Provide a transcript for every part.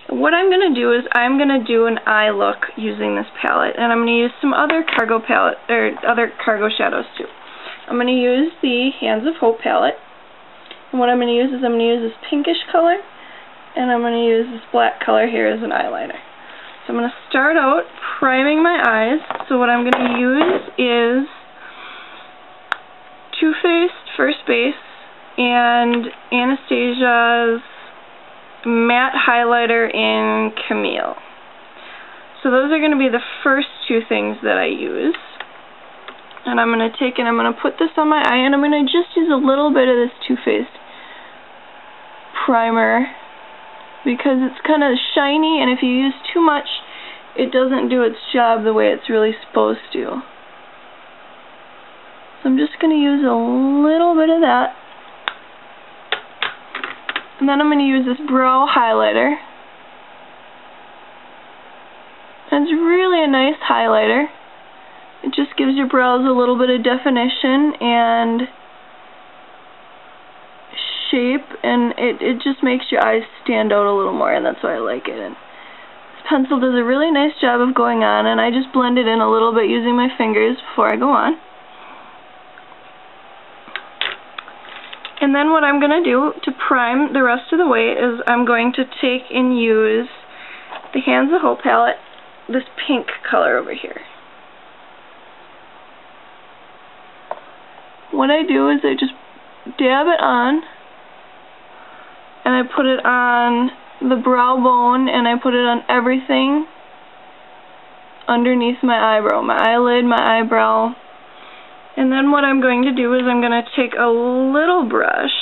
What I'm going to do is I'm going to do an eye look using this palette, and I'm going to use some other cargo palette or other cargo shadows too. I'm going to use the Hands of Hope palette, and what I'm going to use is I'm going to use this pinkish color, and I'm going to use this black color here as an eyeliner. So I'm going to start out priming my eyes. So what I'm going to use is Too Faced First Base and Anastasia's matte highlighter in Camille. So those are going to be the first two things that I use. And I'm going to take and I'm going to put this on my eye, and I'm going to just use a little bit of this Too Faced primer because it's kind of shiny, and if you use too much it doesn't do its job the way it's really supposed to. So I'm just going to use a little bit of that. And then I'm going to use this brow highlighter. And it's really a nice highlighter. It just gives your brows a little bit of definition and shape, and it just makes your eyes stand out a little more, and that's why I like it. And this pencil does a really nice job of going on, and I just blend it in a little bit using my fingers before I go on. And then what I'm going to do to prime the rest of the way is I'm going to take and use the Hands of Hope palette, this pink color over here. What I do is I just dab it on, and I put it on the brow bone, and I put it on everything underneath my eyebrow, my eyelid, my eyebrow. And then what I'm going to do is I'm going to take a little brush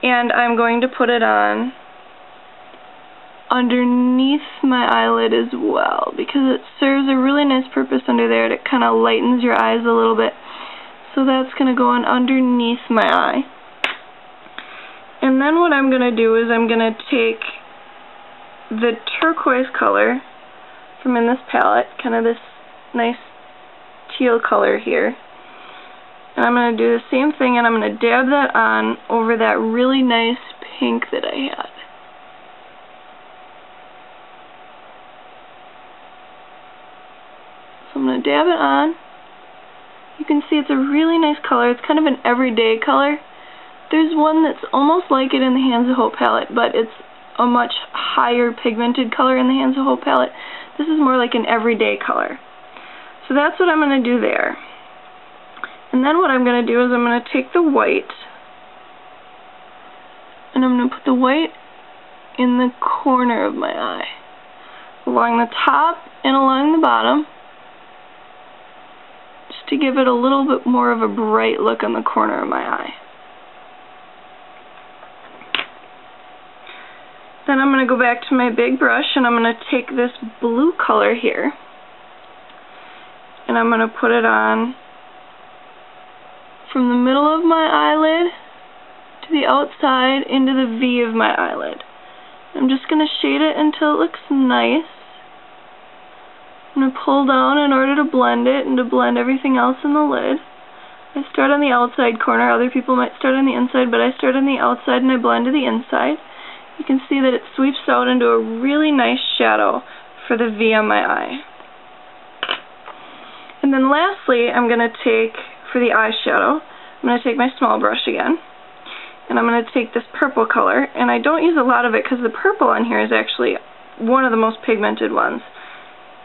and I'm going to put it on underneath my eyelid as well, because it serves a really nice purpose under there. It kind of lightens your eyes a little bit. So that's going to go on underneath my eye. And then what I'm going to do is I'm going to take the turquoise color from in this palette, kind of this nice teal color here, and I'm going to do the same thing, and I'm going to dab that on over that really nice pink that I had. So I'm going to dab it on. You can see it's a really nice color. It's kind of an everyday color. There's one that's almost like it in the Hands of Hope palette, but it's a much higher pigmented color in the Hands of Hope palette. This is more like an everyday color. So that's what I'm going to do there. And then what I'm going to do is I'm going to take the white, and I'm going to put the white in the corner of my eye, along the top and along the bottom, just to give it a little bit more of a bright look on the corner of my eye. Then I'm going to go back to my big brush, and I'm going to take this blue color here, and I'm going to put it on from the middle of my eyelid to the outside into the V of my eyelid. I'm just going to shade it until it looks nice. I'm going to pull down in order to blend it and to blend everything else in the lid. I start on the outside corner. Other people might start on the inside, but I start on the outside and I blend to the inside. You can see that it sweeps out into a really nice shadow for the V on my eye. And then lastly, I'm going to take, for the eyeshadow, I'm going to take my small brush again, and I'm going to take this purple color, and I don't use a lot of it because the purple on here is actually one of the most pigmented ones.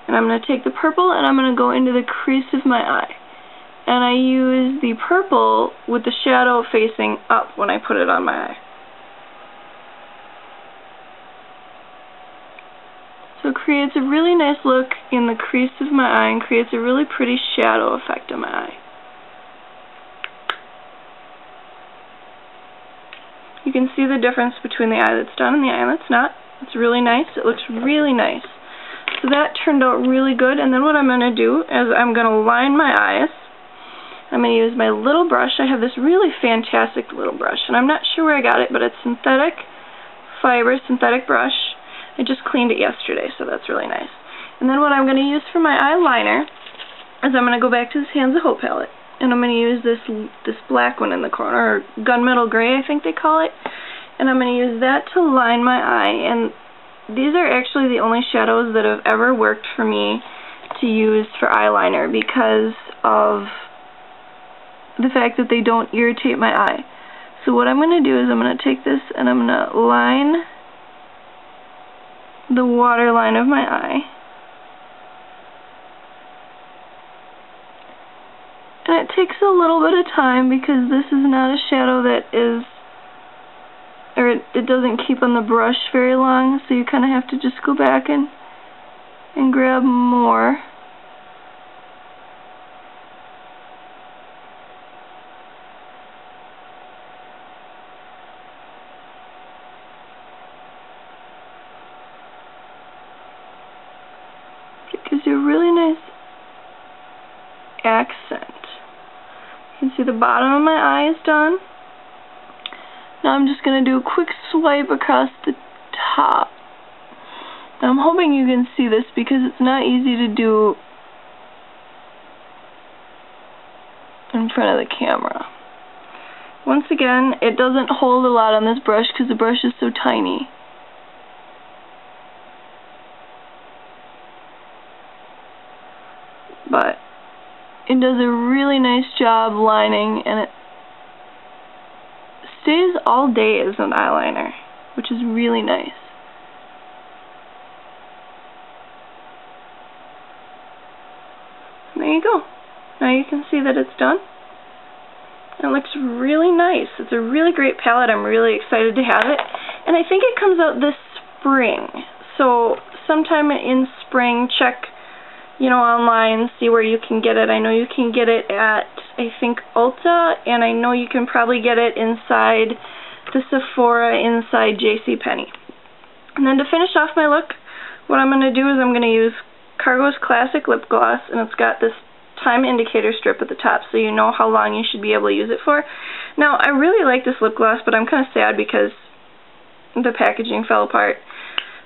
And I'm going to take the purple and I'm going to go into the crease of my eye. And I use the purple with the shadow facing up when I put it on my eye. So it creates a really nice look in the crease of my eye and creates a really pretty shadow effect on my eye. You can see the difference between the eye that's done and the eye that's not. It's really nice. It looks really nice. So that turned out really good. And then what I'm going to do is I'm going to line my eyes. I'm going to use my little brush. I have this really fantastic little brush, and I'm not sure where I got it, but it's synthetic fiber, synthetic brush. I just cleaned it yesterday, so that's really nice. And then what I'm going to use for my eyeliner is I'm going to go back to this Hands of Hope palette, and I'm going to use this black one in the corner, or gunmetal gray I think they call it, And I'm going to use that to line my eye. And these are actually the only shadows that have ever worked for me to use for eyeliner because of the fact that they don't irritate my eye. So what I'm going to do is I'm going to take this and I'm going to line the waterline of my eye. And it takes a little bit of time because this is not a shadow that is, or it doesn't keep on the brush very long, so you kind of have to just go back and grab more. It gives you a really nice accent. You can see the bottom of my eye is done. Now I'm just going to do a quick swipe across the top. Now I'm hoping you can see this because it's not easy to do in front of the camera. Once again, it doesn't hold a lot on this brush because the brush is so tiny. But it does a really nice job lining, and it stays all day as an eyeliner, which is really nice. There you go. Now you can see that it's done. It looks really nice. It's a really great palette. I'm really excited to have it. And I think it comes out this spring. So sometime in spring, check online, see where you can get it. I know you can get it at, I think, Ulta, and I know you can probably get it inside the Sephora, inside JCPenney. And then to finish off my look, what I'm going to do is I'm going to use Cargo's Classic Lip Gloss, and it's got this time indicator strip at the top so you know how long you should be able to use it for. Now, I really like this lip gloss, but I'm kind of sad because the packaging fell apart.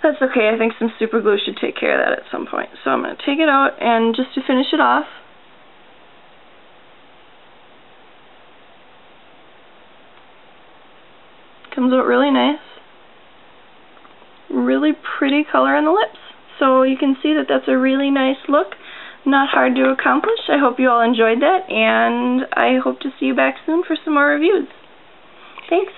That's okay, I think some super glue should take care of that at some point. So I'm going to take it out, and just to finish it off, comes out really nice. Really pretty color on the lips. So you can see that that's a really nice look. Not hard to accomplish. I hope you all enjoyed that, and I hope to see you back soon for some more reviews. Thanks.